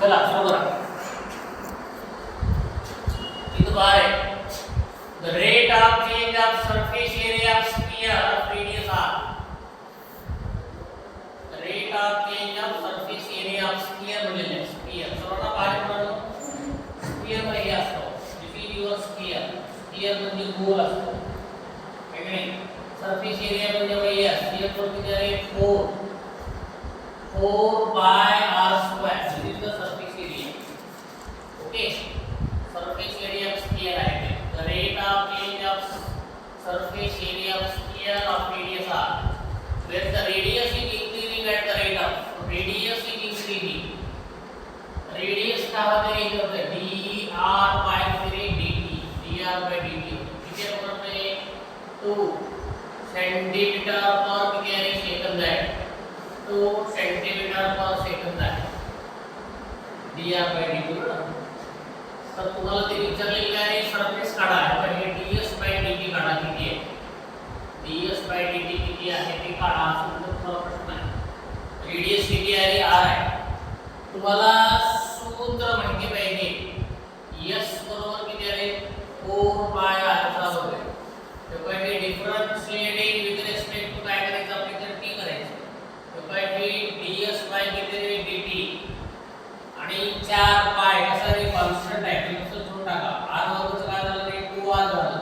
चला सुरू करा. इथं बार आहे. The rate of change of surface area of sphere of radius r. The rate of change of surface area of sphere म्हणजे sphere. सर्वांना बाहेर पडलो. Sphere म्हणजे असतो. This is your sphere. Sphere म्हणजे गोल असतो. वेगळे. Surface area म्हणजे वही आहे. Sphere वर किती आहे 4 pi r square. This is the surface area. Okay. Surface area of sphere आहे. The rate of change of surface area of sphere of radius r, where the radius is increasing at the rate of radius is increasing. Radius का होता है इधर पे dr by dt, dr by dt कितने पर पे 2 centimetre पर कितने second है 2 centimetre पर second है dr by dt ना. तर तुम्हाला ते विचारलेलं आहे सरफेस काढा आहे पण हे ds by dt काढा किती आहे ds by dt किती आहे ते काढा असं तुम्हाला प्रश्न आहे. रेडियस किती आहे r आहे. तुम्हाला सूत्र माहिती पाहिजे s बरोबर किती आहे 4 pi r चा वर्ग. तो पहिले डिफरन्शिएटिंग विथ रिस्पेक्ट टू काय करायचं आपल्याला t करायचं. तो पहिले ds by किती आहे dt आणि 4 पाय कसा रे कॉन्स्टंट आहे तो सोडून टाका. r वर्गचं काय झालं रे 2r झालं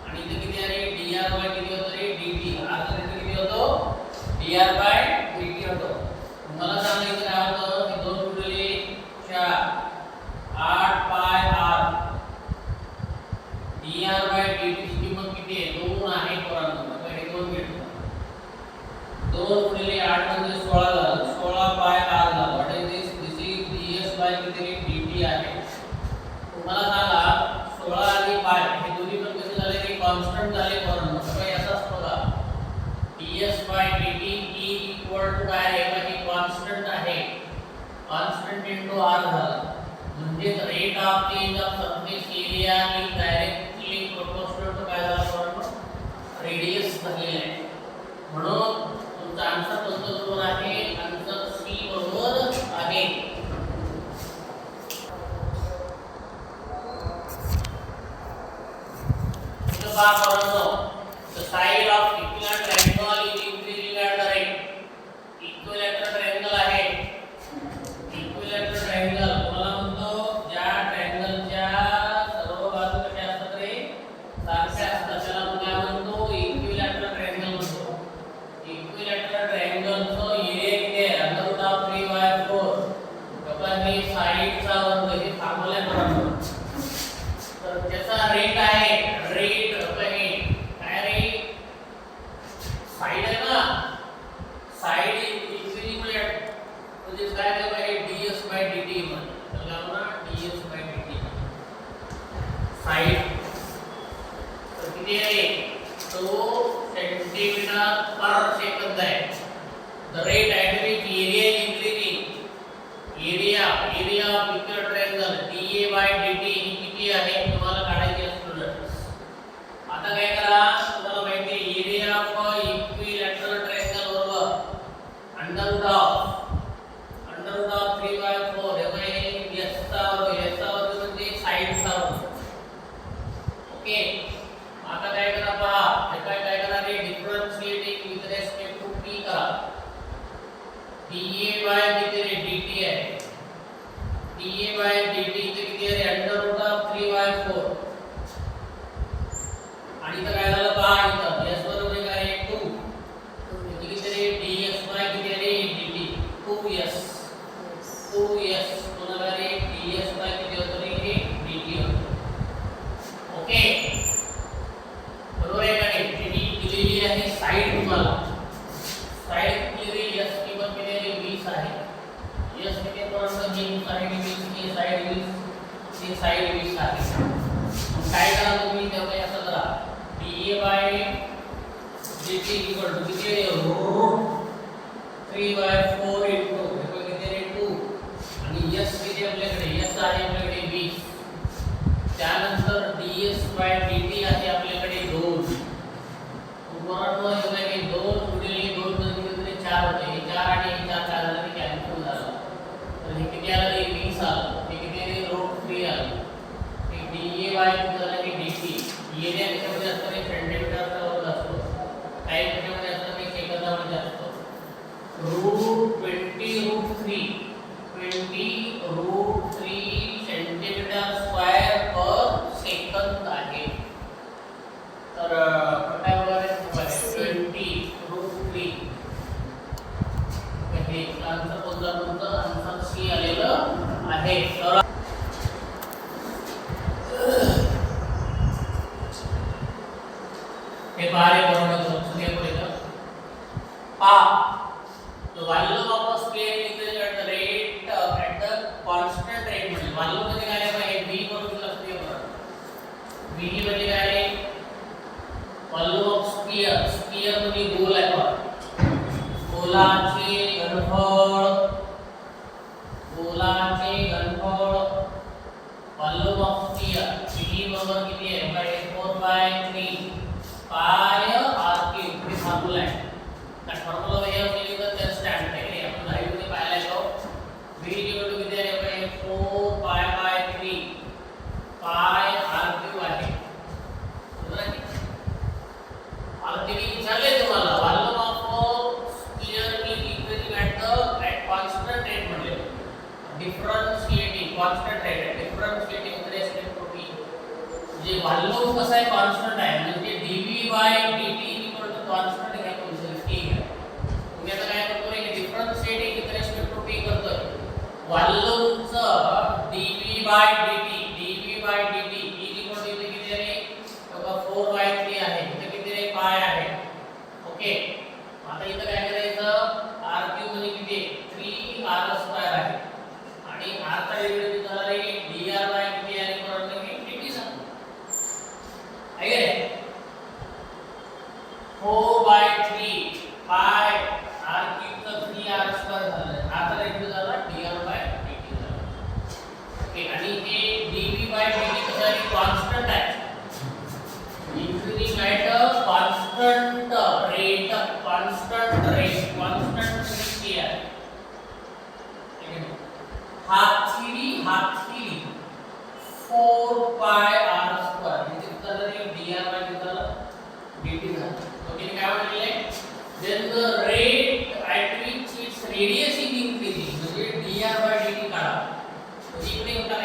आणि इथे किती आहे dr बाय किती होतं रे dt. r चा किती होतो dr बाय dt होतो. मला सांगा इथे काय होतं की 2 गुणिले 4 8 पाय r dr बाय dt ची किंमत किती आहे 2 आहे पोरांनो. पहिले 2 भेटतो 2 गुणिले 8 म्हणजे 16 झालं 16 पाय r झालं. What is this ds by किती dt आहे. तुम्हाला सांगा 16 आणि पाय हे दोन्ही पण कसे झाले रे कॉन्स्टंट झाले पोरांनो. सगळे असंच बघा ds by dt equal to काय आहे की कॉन्स्टंट आहे कॉन्स्टंट इनटू r झालं. म्हणजे rate of change of surface area is directly proportional to काय झालं पोरांनो रेडियस झालेला आहे. म्हणून तुमचा आन्सर कोणता बरोबर आहे आन्सर सी बरोबर आहे. The side of equilateral triangle is increasing at the rate. Equilateral triangle आहे. Equilateral triangle तुम्हाला म्हणतो ज्या ट्रायंगलच्या सर्व बाजू कशा असतात रे सारख्या असतात त्याला आपण काय म्हणतो इक्विलॅटरल ट्रायंगल म्हणतो. इक्विलॅटरल ट्रायंगलचा एरिया किती आहे √3/4. आपण हे साइडचा वर्ग हे फॉर्म्युला वापरतो. तर त्याचा रेट आहे रेट साइड है ना साइड इंक्रीजिंग म्हणजे काय आहे ds by dt म्हणतात त्याला ना ds by dt साइड तर किती आहे तो सेंटीमीटर पर सेकंद आहे. The rate at which area is increasing area of equilateral triangle da by dt ही किती आहे तुम्हाला काढायची आहे स्टुडंट्स. आता काय करा तुम्हाला माहिती आहे एरिया ऑफ इक्विलॅटरल ट्रायंगल बरोबर अंडर रूट ऑफ 3/4 हे s चा वर्ग म्हणजे साइडचा वर्ग. ओके आता काय करा पहा हे काय करा रे differentiating with respect to t करा. da बाय किती रे dt आहे da बाय dt इथे किती आहे अंडर रूट ऑफ 3/4 आणि इथं काय झालं पहा इथं s बरोबर काय आहे 2 किती रे ds बाय किती रे dt 2s पुन्हा रे ds बाय किती होतं रे dt होतं. ओके बरोबर आहे का नाही. ती दिलेली आहे साइड तुम्हाला साइड किती रे s किंमत किती रे 20 आहे. s किती पर्यंत जी साइड 20 की साइड 20 ती साइड 20 आहे. काय करा तुम्ही तेव्हा असं करा da by dt equal to किती आहे √3/4 into किती आहे 2 आणि s किती आपल्याकडे s आहे आपल्याकडे 20. त्यानंतर ds by dt आहे आपल्याकडे 2. उपरांत हे 2 गुणिले 2 म्हणजे 4 होते. 4 आणि 4 काय झालं कॅन्सल झालं. तर हे किती आलं 20 एरिया कशामध्ये असतो ते सेंटीमीटरचा वर्ग असतो, टाइम कशामध्ये असतो ते सेकंदामध्ये असतो. √20√3 सेंटीमीटर स्क्वेअर पर सेकंद आहे. तर काय वगैरे 20√3 हे आन्सर कोणतं तुमचं आन्सर सी आलेलं आहे. तर हे बारे बरोबर समजून पुढे पा the volume of a sphere increases at the rate at the constant rate म्हणजे volume म्हणजे काय आहे v बरोबर असते बरोबर v म्हणजे काय आहे volume of sphere sphere म्हणजे गोल आहे बघा गोलाचे घनफळ volume of sphere v बरोबर किती आहे बघा 4/3 पाय r3 हे फॉर्म्युला आहे. त्या फॉर्म्युला वे केली तर त्या स्टँड आहे आपण लाईव्ह मध्ये पाहिला आहे तो v किती आहे बघा 4/3 पाय r3 आहे. बरोबर आहे r3 विचारले तुम्हाला volume of sphere is increasing at constant rate म्हणजे differentiating constant rate differentiating with respect to v जे व्हॉल्यूम कसं आहे कॉन्स्टंट आहे म्हणजे dv/dt कॉन्स्टंट घ्या तुमचं ठीक आहे. तुम्ही आता काय करतो रे differentiating with respect to t करतोय व्हॉल्यूमचं dv/dt इथे किती आहे बघा 4/3 आहे इथे किती रे पाय आहे. ओके आता इथे काय करायचं r3 म्हणजे किती 3r² आहे आणि r चा डेरिव्हेटिव्ह झाला रे dr/ किती आहे परत dt सांग आहे 4/3 पाय r3 चा 3r² झालं आता रेट झाला dr/dt झाला. ओके आणि हे dv/dt कसं आहे कॉन्स्टंट आहे increasing at a constant rate आहे. हाथी 4πr² म्हणजे झालं रे dr/dt झालं dt झालं. ओके काय म्हटले then the rate at which its radius is increasing म्हणजे dr/dt काढा. म्हणजे इकडे उलटा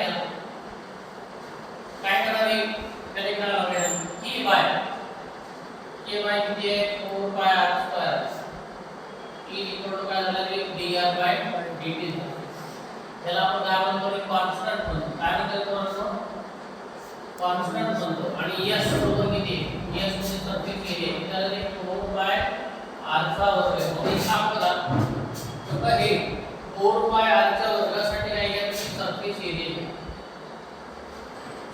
काय करावे त्याने काय लावले k बाय किती आहे 4πr² काय झालं रे dr/dt झालं. त्याला आपण काय म्हणतो कॉन्स्टंट म्हणतो काय म्हणतो कॉन्स्टंट म्हणतो. आणि s बरोबर किती s म्हणजे सरफेस एरिया त्याला 4/r² म्हणजे सांग बघा बघा हे 4/r² साठी काय घ्या सरफेस एरिया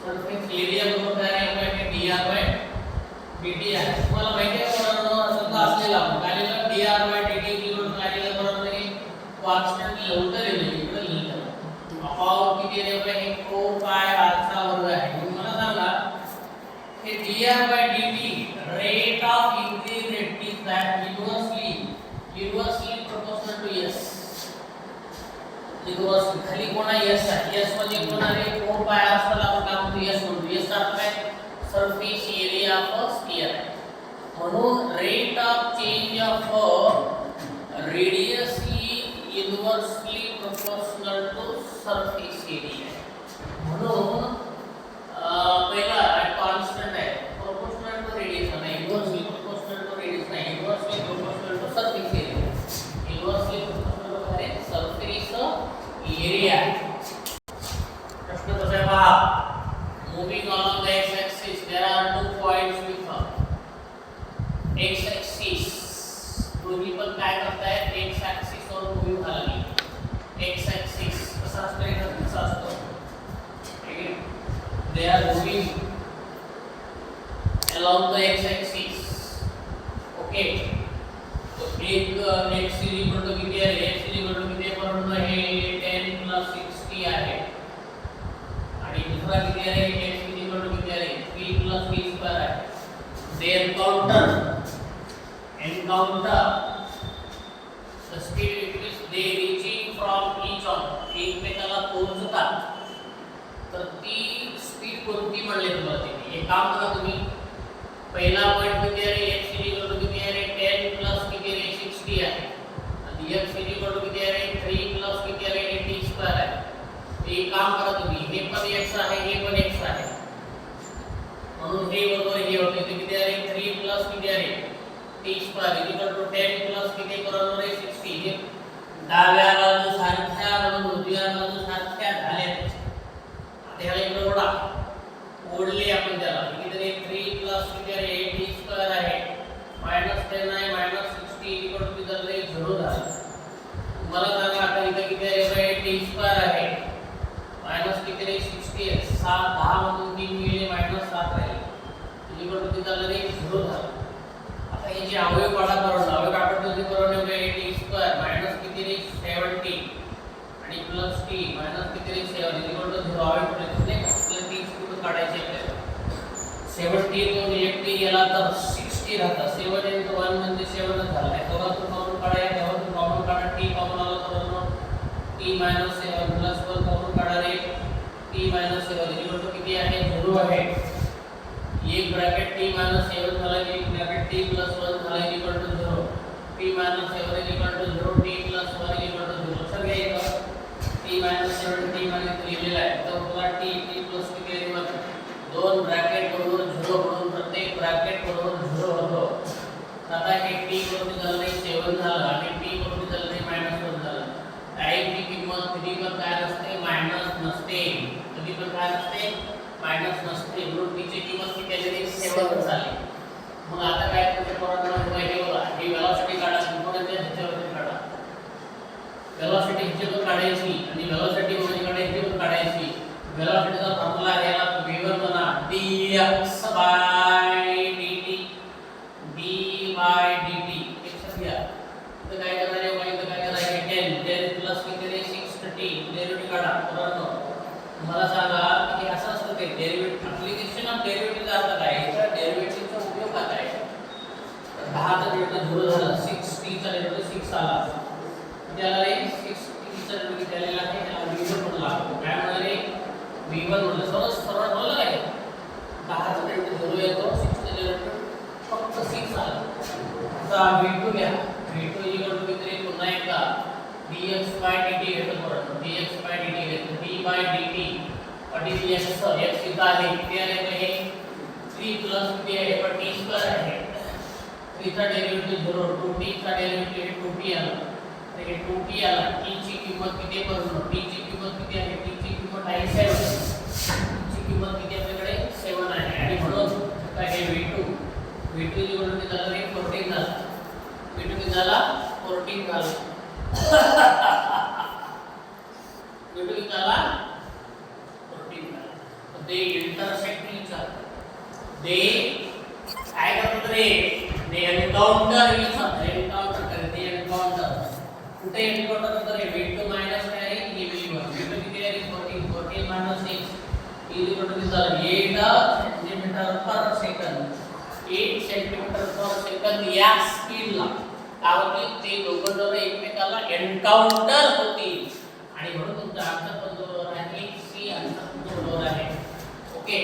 बरोबर काय आहे dr/dt आहे. तुम्हाला माहिती आहे समजा असलेला काय लिहिलं dr/dt काय लिहिलं बरोबर आहे कॉन्स्टंट लिहून लिहिलं इकडे लिहिलं अपावर किती आहे बघा हे 4πr² आहे. मला सांगा हे dr/dt rate of increase rate is that inversely proportional to s inversely खाली कोण आहे s आहे s म्हणजे कोण आहे 4πr² ला आपण काय म्हणतो s म्हणतो s चा अर्थ काय surface area of a sphere आहे. म्हणून rate of change of radius inversely proportional to surface area. म्हणून पहिला कॉन्स्टंट आहे प्रोपोर्शनल टू रेडियस नाही इनवर्सली प्रोपोर्शनल टू रेडियस नाही inversely proportional to surface area inversely proportional to काय surface area. प्रश्न कसा आहे पहा moving along the x axis there are 2 points with x axis पूर्वी पण काय करताय x axis वर मूव्हिंग झाली x axis कसा असतो कसा असतो they are moving along the x axis. okay तो एक x इक्वल टू किती आहे x इक्वल टू किती आहे परंतु हे 10 + 60 आहे आणि दुसरा किती आहे x इक्वल टू किती आहे 3 + v² आहे. they encounter the speed with which they reaching from each other एकमेकाला पोहोचतात तर ती स्पीड कोणती म्हणले तुम्हाला एक काम करा तुम्ही पहिला पॉइंट किती आहे x इक्वल टू किती आहे 10 प्लस किती आहे 60 आहे आणि x इक्वल टू किती आहे 3 प्लस किती आहे 80 स्क्वेअर आहे. हे काम करा तुम्ही, हे पण x आहे हे पण x आहे म्हणून हे बरोबर हे होते ते किती आहे 3 प्लस किती आहे t square equal to 10 plus किती बरोबर आहे 60. हे डाव्या बाजू सारख्या म्हणून उजव्या बाजू सारख्या झाल्या. आता ह्याला इकडे ओढले आपण त्याला किती 3 प्लस किती आहे 80 स्क्वेअर आहे मायनस 10 आहे मायनस 60 इक्वल टू किती झाले 0 झाले. मला सांगा आता इथे किती आहे 80 स्क्वेअर आहे मायनस किती आहे 60 आहे 7 10 मधून 3 गेले मायनस 7 राहिले इक्वल टू किती झाले 0 झाले. आता हे जे अवयव काढा करून अवयव काढतो ते करून 80 स्क्वेअर मायनस किती आहे 70 आणि प्लस t मायनस किती आहे 7 इक्वल टू 0 अवयव काढले प्लस t कुठे काढायचे आपल्याला 70 तो 80 गेला तर 60 राहतात 7 into 1 म्हणजे 7 झाला आहे. तेव्हा तो कॉमन काढाया तेव्हा तो कॉमन काढा t कॉमन आला तर t minus 7 plus 1 कॉमन काढा रे t minus 7 इक्वल टू किती आहे 0 आहे. एक ब्रॅकेट t minus 7 झाला एक ब्रॅकेट t plus 1 झाला equal to 0 t minus 7 equal to 0 t plus 1 equal to 0 सगळे इथं t minus 7 t minus लिहिलेला आहे. तर पुन्हा t plus किती आहे मग दोन ब्रॅकेट बरोबर 0 म्हणून प्रत्येक ब्रॅकेट बरोबर 0 होतो. आता हे t बरोबर झाले 7 झालं आणि t बरोबर झाले -1 झालं. टाइमची किंमत कधी पण काय नसते मायनस नसते कधी पण काय नसते मायनस नसते म्हणून t ची किंमत किती आली 7 झाली. मग आता काय तुमच्या पोरांना हे बघा ही वेलोसिटी काढा कंपोनेंटच्या ह्याच्यावरती काढा वेलोसिटी ह्याच्यावर काढायची आणि वेलोसिटी म्हणजे काढायची पण काढायची. वेलोसिटीचा फॉर्म्युला याला v1 म्हणा dx by dt d by dt x घ्या. इथं काय करणार आहे इथं काय करणार आहे 10 प्लस किती आहे 60 डेरिव्हेटिव्ह काढा. बरोबर मला सांगा की असं असतं ते डेरिव्हेटिव्ह ऍप्लिकेशन ऑफ डेरिव्हेटिव्ह अर्थ काय याचा डेरिव्हेटिव्हचा उपयोग काय आहे. 10 चा डेरिव्हेटिव्ह 0 झाला 60 चा डेरिव्हेटिव्ह 6 आला त्याला रे 60 चा डेरिव्हेटिव्ह दिलेला आहे त्याला v1 म्हणला काय म्हणाले v1 म्हणलं सरळ बोलला काय 10 चा डेरिव्हेटिव्ह 0 येतो 6 चा डेरिव्हेटिव्ह फक्त 6 आला. आता v2 घ्या v2 इक्वल टू किती पुन्हा एकदा dx by dt घेतो परत dx by dt घेतो d by dt आणि dx x इथं आहे किती आहे हे 3 प्लस किती आहे पण t स्क्वेअर आहे 3 चा डेरिव्हेटिव्ह 0 2t चा डेरिव्हेटिव्ह 2t आला तर हे 2t आला t ची किंमत किती पडणार t ची किंमत किती आहे t ची किंमत आहे 7 ची किंमत किती आपल्याकडे 7 आहे आणि म्हणून काय हे v2 इक्वल टू झाला रे 14 झाला v2 किती झाला 14 झाला v2 किती झाला 14 झाला. ते इंटरसेक्ट इच अदर they काय करतात रे they encounter each other encounter करते encounter कुठे encounter करतात रे v2 मायनस काय आहे हे v1 किती आहे 14 मायनस 6 इक्वल टू झाला 8 centimetre per second 8 centimetre per second या स्पीडला काय होते ते दोघं जण एकमेकाला एन्काउंटर होतील आणि म्हणून तुमचा आन्सर पण बरोबर आहे सी आन्सर पण बरोबर आहे. ओके